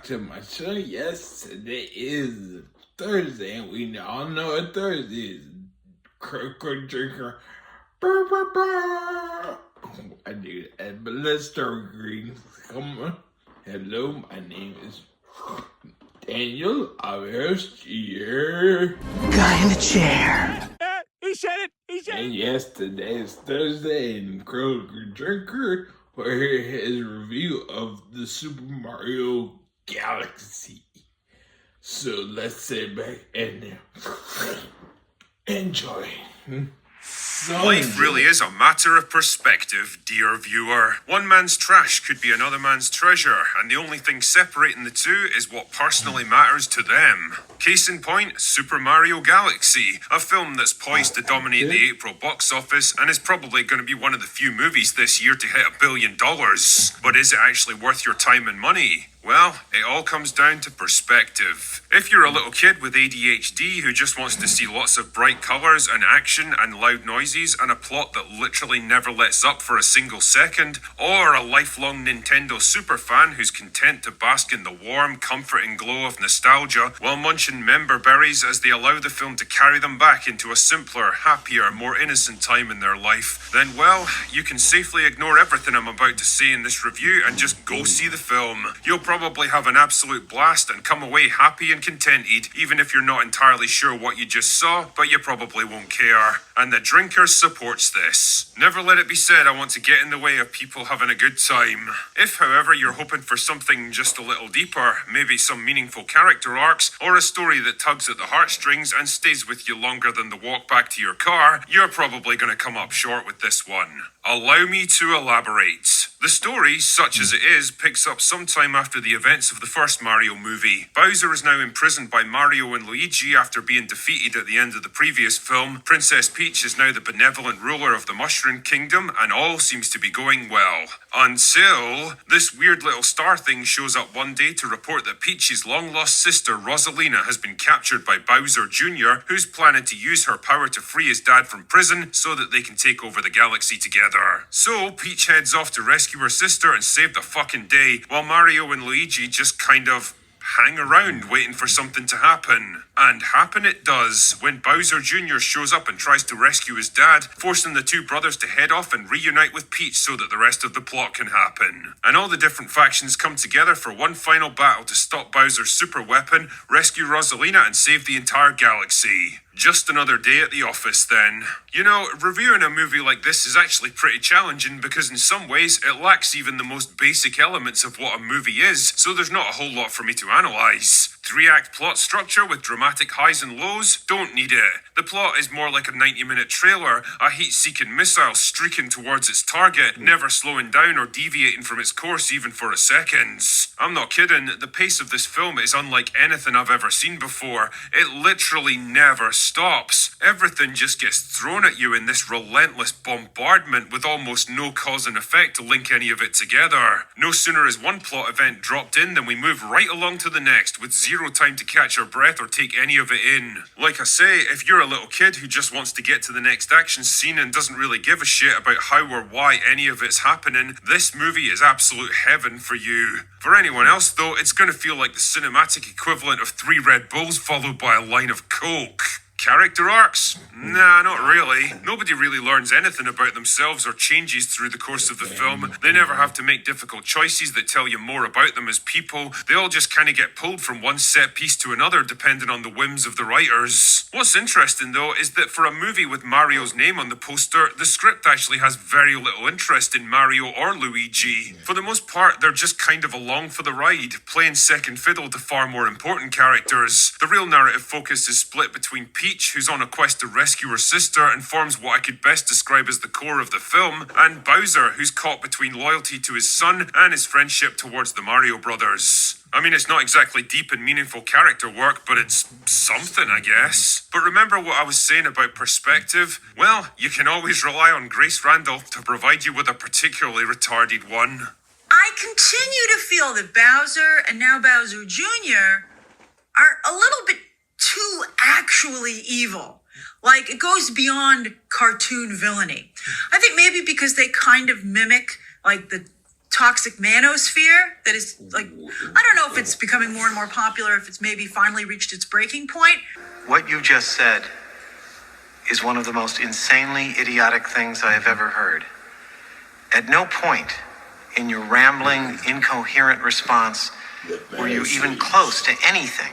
to my show. Yes, today is Thursday, and we all know what Thursday is. Croco drinker. I do that, but let's start with greetings. Come on. Hello, my name is Daniel. I'm here. Guy in the chair. He said it. And yes, today is Thursday, and Croco Drinker will hear his review of the Super Mario Galaxy. So let's sit back and enjoy. Life really is a matter of perspective, dear viewer. One man's trash could be another man's treasure, and the only thing separating the two is what personally matters to them. Case in point, Super Mario Galaxy, a film that's poised to dominate the April box office and is probably going to be one of the few movies this year to hit $1 billion. But is it actually worth your time and money? Well, it all comes down to perspective. If you're a little kid with ADHD who just wants to see lots of bright colours and action and loud noises and a plot that literally never lets up for a single second, or a lifelong Nintendo superfan who's content to bask in the warm, comforting glow of nostalgia while munching member berries as they allow the film to carry them back into a simpler, happier, more innocent time in their life, then well, you can safely ignore everything I'm about to say in this review and just go see the film. You'll probably have an absolute blast and come away happy and contented, even if you're not entirely sure what you just saw, but you probably won't care. And the drinker supports this. Never let it be said I want to get in the way of people having a good time. If, however, you're hoping for something just a little deeper, maybe some meaningful character arcs, or a story that tugs at the heartstrings and stays with you longer than the walk back to your car, you're probably going to come up short with this one. Allow me to elaborate. The story, such as it is, picks up sometime after the events of the first Mario movie. Bowser is now imprisoned by Mario and Luigi after being defeated at the end of the previous film. Princess Peach is now the benevolent ruler of the Mushroom Kingdom, and all seems to be going well. Until this weird little star thing shows up one day to report that Peach's long-lost sister Rosalina has been captured by Bowser Jr., who's planning to use her power to free his dad from prison so that they can take over the galaxy together. So Peach heads off to rescue her sister and save the fucking day, while Mario and Luigi just kind of hang around waiting for something to happen. And happen it does, when Bowser Jr. shows up and tries to rescue his dad, forcing the two brothers to head off and reunite with Peach so that the rest of the plot can happen. And all the different factions come together for one final battle to stop Bowser's super weapon, rescue Rosalina, and save the entire galaxy. Just another day at the office then. You know, reviewing a movie like this is actually pretty challenging because in some ways it lacks even the most basic elements of what a movie is, so there's not a whole lot for me to analyse. 3-act plot structure with dramatic highs and lows? Don't need it. The plot is more like a 90-minute trailer, a heat-seeking missile streaking towards its target, never slowing down or deviating from its course even for a second. I'm not kidding, the pace of this film is unlike anything I've ever seen before. It literally never stops. Everything just gets thrown at you in this relentless bombardment with almost no cause and effect to link any of it together. No sooner is one plot event dropped in than we move right along to the next with zero time to catch our breath or take any of it in. Like I say, if you're a little kid who just wants to get to the next action scene and doesn't really give a shit about how or why any of it's happening, this movie is absolute heaven for you. For anyone else though, it's gonna feel like the cinematic equivalent of 3 Red Bulls followed by a line of Coke. Character arcs? Nah, not really. Nobody really learns anything about themselves or changes through the course of the film. They never have to make difficult choices that tell you more about them as people. They all just kind of get pulled from one set piece to another depending on the whims of the writers. What's interesting though is that for a movie with Mario's name on the poster, the script actually has very little interest in Mario or Luigi. For the most part, they're just kind of along for the ride, playing second fiddle to far more important characters. The real narrative focus is split between Peach, who's on a quest to rescue her sister and forms what I could best describe as the core of the film, and Bowser, who's caught between loyalty to his son and his friendship towards the Mario brothers. I mean, it's not exactly deep and meaningful character work, but it's something, I guess. But remember what I was saying about perspective? Well, you can always rely on Grace Randolph to provide you with a particularly retarded one. I continue to feel that Bowser and now Bowser Jr. are a little bit too actually evil. Like, it goes beyond cartoon villainy. I think maybe because they kind of mimic, like, the toxic manosphere that is like, I don't know if it's becoming more and more popular, if it's maybe finally reached its breaking point. What you just said is one of the most insanely idiotic things I have ever heard. At no point in your rambling, incoherent response were you even close to anything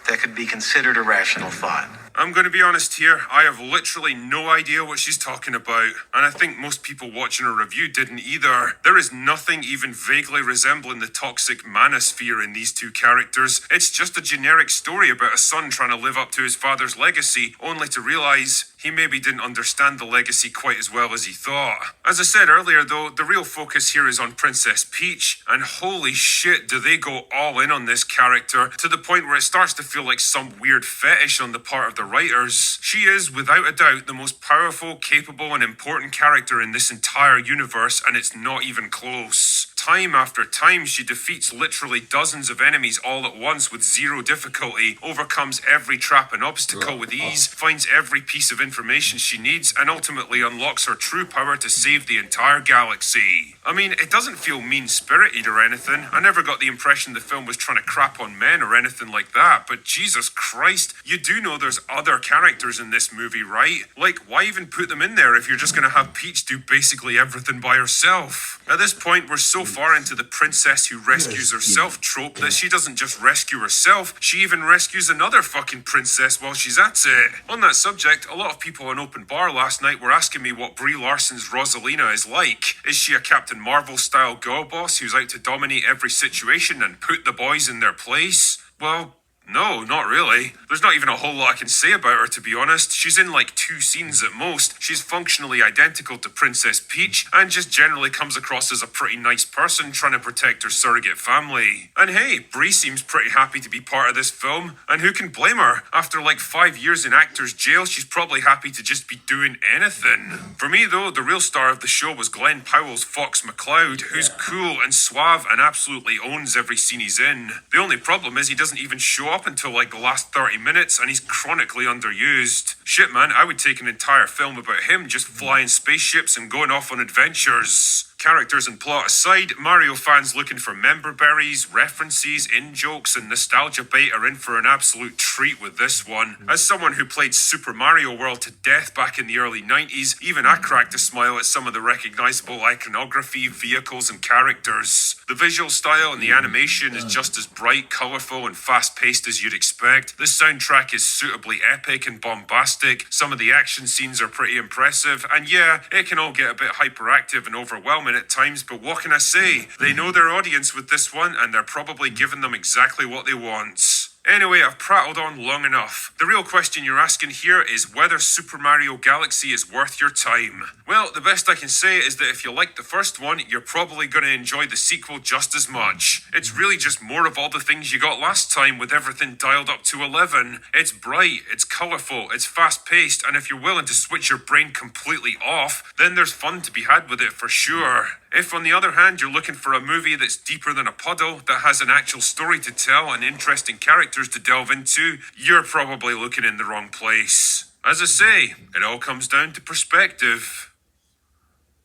that could be considered a rational thought. I'm going to be honest here, I have literally no idea what she's talking about, and I think most people watching her review didn't either. There is nothing even vaguely resembling the toxic manosphere in these two characters. It's just a generic story about a son trying to live up to his father's legacy, only to realise he maybe didn't understand the legacy quite as well as he thought. As I said earlier though, the real focus here is on Princess Peach, and holy shit do they go all in on this character, to the point where it starts to feel like some weird fetish on the part of the writers. She is, without a doubt, the most powerful, capable, and important character in this entire universe, and it's not even close. Time after time, she defeats literally dozens of enemies all at once with zero difficulty, overcomes every trap and obstacle with ease, finds every piece of information she needs, and ultimately unlocks her true power to save the entire galaxy. I mean, it doesn't feel mean-spirited or anything. I never got the impression the film was trying to crap on men or anything like that, but Jesus Christ, you do know there's other characters in this movie, right? Like, why even put them in there if you're just gonna have Peach do basically everything by herself? At this point, we're so far into the princess who rescues herself trope that she doesn't just rescue herself, she even rescues another fucking princess while she's at it. On that subject, a lot of people in open bar last night were asking me what Brie Larson's Rosalina is like. Is she a Captain Marvel-style girl boss who's out to dominate every situation and put the boys in their place? Well, no, not really. There's not even a whole lot I can say about her, to be honest. She's in like 2 scenes at most. She's functionally identical to Princess Peach, and just generally comes across as a pretty nice person trying to protect her surrogate family. And hey, Brie seems pretty happy to be part of this film, and who can blame her? After like 5 years in actor's jail, she's probably happy to just be doing anything. For me though, the real star of the show was Glenn Powell's Fox McCloud, who's cool and suave and absolutely owns every scene he's in. The only problem is he doesn't even show up until like the last 30 minutes, and he's chronically underused. Shit man, I would take an entire film about him just flying spaceships and going off on adventures. Characters and plot aside, Mario fans looking for member berries, references, in-jokes, and nostalgia bait are in for an absolute treat with this one. As someone who played Super Mario World to death back in the early 90s, even I cracked a smile at some of the recognisable iconography, vehicles, and characters. The visual style and the animation is just as bright, colourful, and fast-paced as you'd expect. The soundtrack is suitably epic and bombastic, some of the action scenes are pretty impressive, and yeah, it can all get a bit hyperactive and overwhelming at times, but what can I say? They know their audience with this one, and they're probably giving them exactly what they want. Anyway, I've prattled on long enough. The real question you're asking here is whether Super Mario Galaxy is worth your time. Well, the best I can say is that if you like the first one, you're probably going to enjoy the sequel just as much. It's really just more of all the things you got last time with everything dialed up to 11. It's bright, it's colourful, it's fast-paced, and if you're willing to switch your brain completely off, then there's fun to be had with it for sure. If, on the other hand, you're looking for a movie that's deeper than a puddle, that has an actual story to tell and interesting characters to delve into, you're probably looking in the wrong place. As I say, it all comes down to perspective.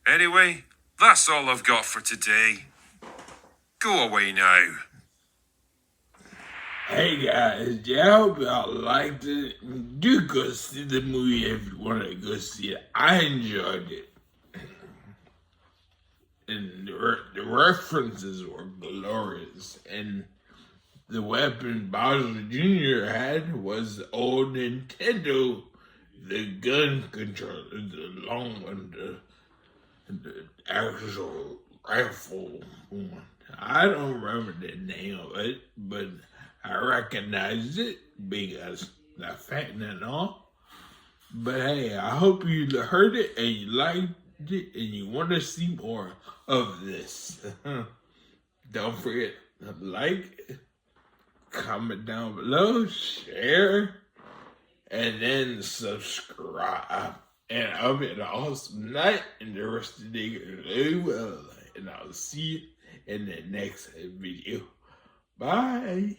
Anyway, that's all I've got for today. Go away now. Hey guys, I hope y'all liked it. Do go see the movie if you want to go see it. I enjoyed it. And the references were glorious. And the weapon Bowser Jr. had was the old Nintendo, the gun controller, the long one, the actual rifle one. I don't remember the name of it, but I recognized it because the fact and all. But hey, I hope you heard it and you liked it and you want to see more of this. Don't forget to like, comment down below, share, and then subscribe. And I'll be an awesome night and the rest of the day very well. And I'll see you in the next video. Bye.